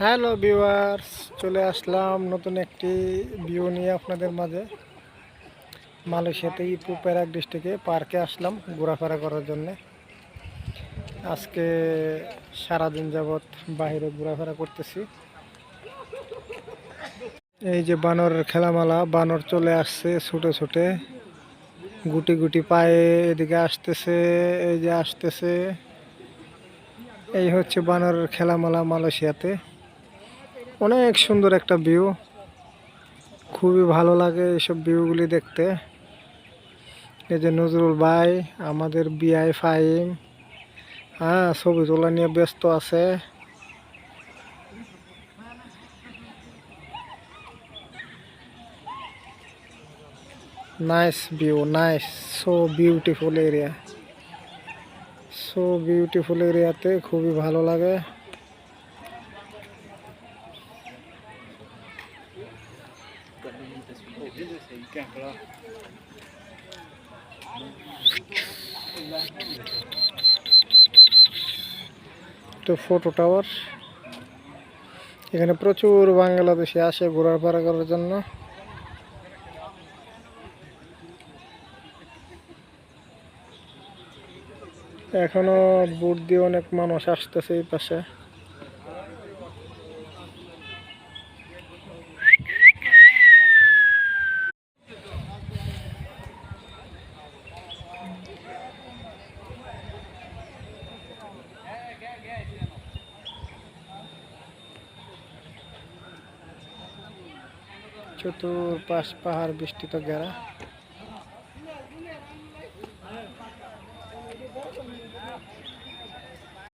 Hello viewers, চলে আসলাম নতুন একটি ভিউ নিয়ে আপনাদের মাঝে। মালয়েশিয়াতে ইপো পেরাক ডিস্ট্রিক্টে পার্কে আসলাম ঘোরাফেরা করার জন্য। আজকে সারাদিন যাবৎ বাইরে ঘোরাফেরা করতেছি। এই যে বানরের খেলামেলা, বানর চলে আসছে ছুটে ছুটে, গুটি গুটি পায়ে এদিকে আসতেছে, এই যে আসতেছে। এই হচ্ছে বানরের খেলামেলা মালয়েশিয়াতে। অনেক সুন্দর একটা ভিউ, খুবই ভালো লাগে এইসব ভিউগুলি দেখতে। এই যে নজরুল ভাই, আমাদের বিআই ফাহিম, ছবি তোলা নিয়ে ব্যস্ত আছে। Nice view, nice, so beautiful area, so beautiful এরিয়াতে খুবই ভালো লাগে। তো ফটো টাওয়ার, এখানে প্রচুর বাংলাদেশি আসে ঘোরাফেরা করার জন্য। এখনো বুট দিয়ে অনেক মানুষ আসতেছে এই পাশে। চতুর্পাশ পাহাড় বেষ্টিত ঘেরা।